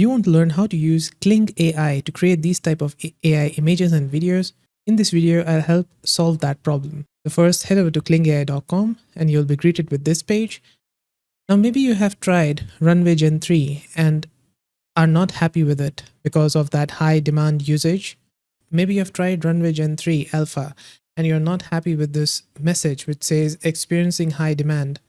You want to learn how to use Kling AI to create these type of AI images and videos? In this video, I'll help solve that problem. So first, head over to klingai.com and you'll be greeted with this page. Now, maybe you have tried Runway Gen 3 and are not happy with it because of that high demand usage. Maybe you have tried Runway Gen 3 Alpha and you're not happy with this message which says experiencing high demand.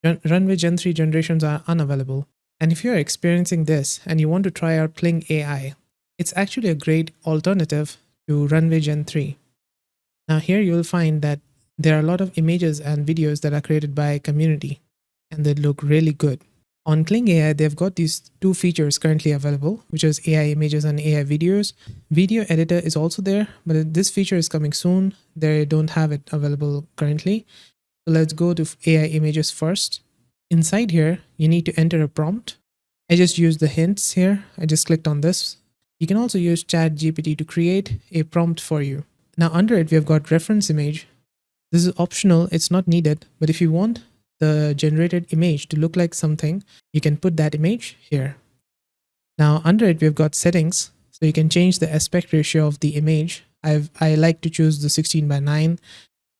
Runway Gen 3 generations are unavailable. And if you're experiencing this and you want to try out Kling AI, it's actually a great alternative to Runway Gen 3. Now here you'll find that there are a lot of images and videos that are created by a community and they look really good. On Kling AI, they've got these two features currently available, which is AI images and AI videos. Video editor is also there, but this feature is coming soon. They don't have it available currently. So let's go to AI images first. Inside here, you need to enter a prompt. I just used the hints here. I just clicked on this. You can also use ChatGPT to create a prompt for you. Now under it, we have got reference image. This is optional. It's not needed. But if you want the generated image to look like something, you can put that image here. Now under it, we've got settings. So you can change the aspect ratio of the image. I like to choose the 16:9.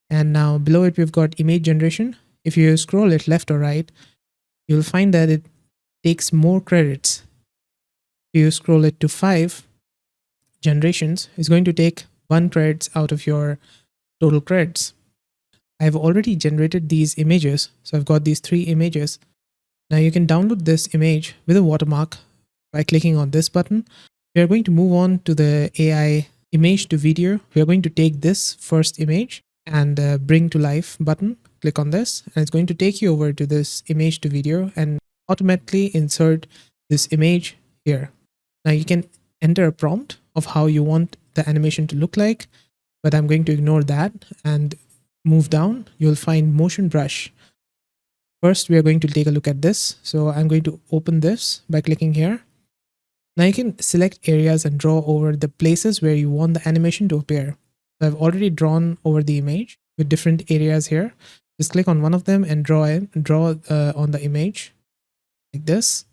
And now below it, we've got image generation. If you scroll it left or right, you'll find that it takes more credits. If you scroll it to 5 generations, it's going to take 1 credits out of your total credits. I've already generated these images. So I've got these 3 images. Now you can download this image with a watermark by clicking on this button. We are going to move on to the AI image to video. We are going to take this first image and bring to life button. Click on this and it's going to take you over to this image to video and automatically insert this image here. Now you can enter a prompt of how you want the animation to look like, but I'm going to ignore that and move down. You'll find motion brush. First, we are going to take a look at this. So I'm going to open this by clicking here. Now you can select areas and draw over the places where you want the animation to appear. So I've already drawn over the image with different areas here. Just click on one of them and draw on the image like this.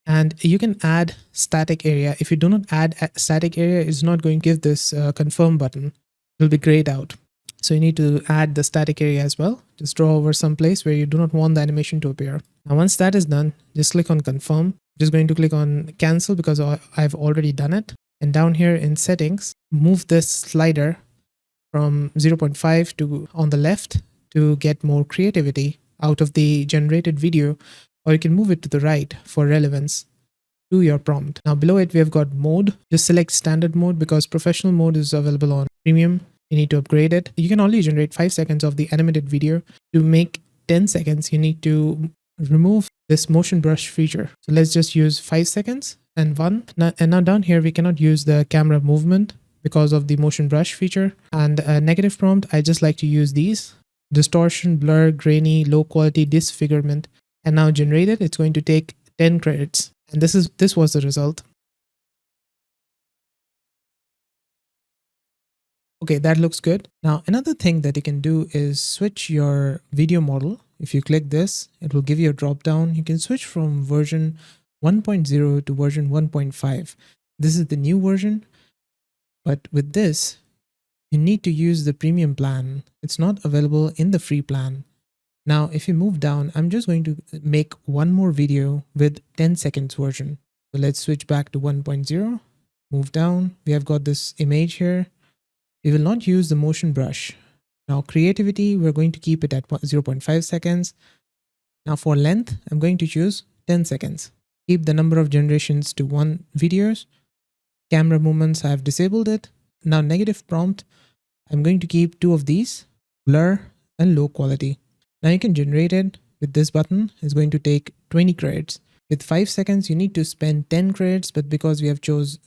And you can add static area. If you do not add a static area, it's not going to give this confirm button. It'll be grayed out. So you need to add the static area as well. Just draw over some place where you do not want the animation to appear. Now once that is done, just click on confirm. I'm just going to click on cancel because I've already done it. And down here in settings, move this slider from 0.5 to on the left to get more creativity out of the generated video, or you can move it to the right for relevance to your prompt. Now below it, we have got mode. Just select standard mode because professional mode is available on premium. You need to upgrade it. You can only generate 5 seconds of the animated video. To make 10 seconds, you need to remove this motion brush feature. So let's just use 5 seconds and 1. Now down here, we cannot use the camera movement because of the motion brush feature. And a negative prompt, I just like to use these: distortion, blur, grainy, low quality, disfigurement. And now generated, it's going to take 10 credits. And this was the result. Okay, that looks good. Now, another thing that you can do is switch your video model. If you click this, it will give you a drop down. You can switch from version 1.0 to version 1.5. This is the new version. But with this, you need to use the premium plan. It's not available in the free plan. Now, if you move down, I'm just going to make one more video with 10 seconds version. So let's switch back to 1.0, move down. We have got this image here. We will not use the motion brush. Now creativity, we're going to keep it at 0.5 seconds. Now for length, I'm going to choose 10 seconds. Keep the number of generations to 1 videos. Camera movements, I've disabled it. Now negative prompt, I'm going to keep 2 of these, blur and low quality. Now you can generate it with this button. It's going to take 20 credits. With 5 seconds, you need to spend 10 credits, but because we have chose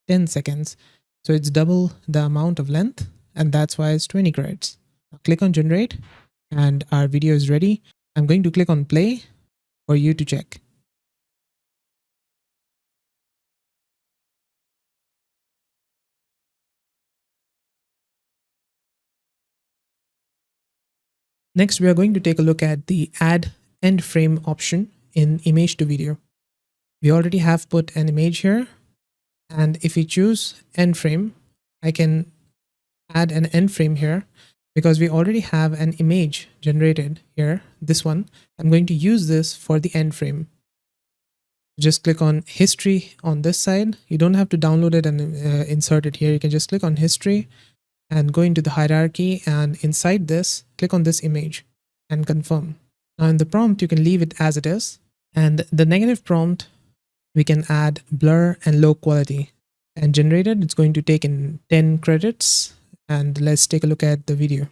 10 seconds, so it's double the amount of length, and that's why it's 20 credits. Now click on generate and our video is ready. I'm going to click on play for you to check. Next, we are going to take a look at the add end frame option in image to video. We already have put an image here. And if we choose end frame, I can add an end frame here because we already have an image generated here, this one. I'm going to use this for the end frame. Just click on history on this side. You don't have to download it and insert it here. You can just click on history and go into the hierarchy, and inside this, click on this image and confirm. Now in the prompt, you can leave it as it is. And the negative prompt, we can add blur and low quality. And generated, it's going to take in 10 credits. And let's take a look at the video.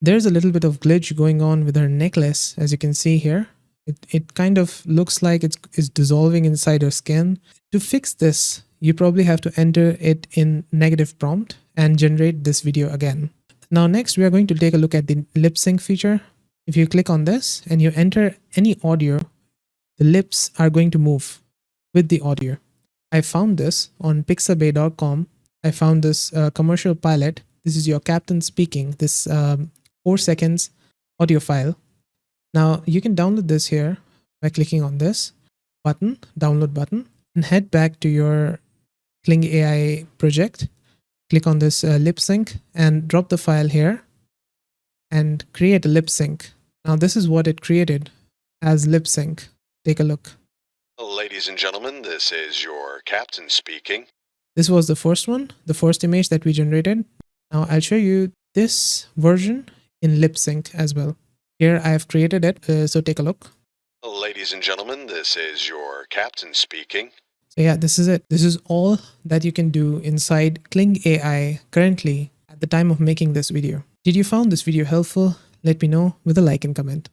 There's a little bit of glitch going on with her necklace, as you can see here. It kind of looks like it's dissolving inside her skin. To fix this, you probably have to enter it in negative prompt and generate this video again. Now next, we are going to take a look at the lip sync feature. If you click on this and you enter any audio, the lips are going to move with the audio. I found this on pixabay.com. I found this commercial pilot. This is your captain speaking, this 4 seconds audio file. Now you can download this here by clicking on this button, download button, and head back to your Kling AI project. Click on this lip sync and drop the file here and create a lip sync. Now this is what it created as lip sync. Take a look. Ladies and gentlemen, this is your captain speaking. This was the first one, the first image that we generated. Now I'll show you this version in lip sync as well. Here I have created it, so take a look. Ladies and gentlemen, this is your captain speaking. So yeah, this is it. This is all that you can do inside Kling AI currently at the time of making this video. Did you find this video helpful? Let me know with a like and comment.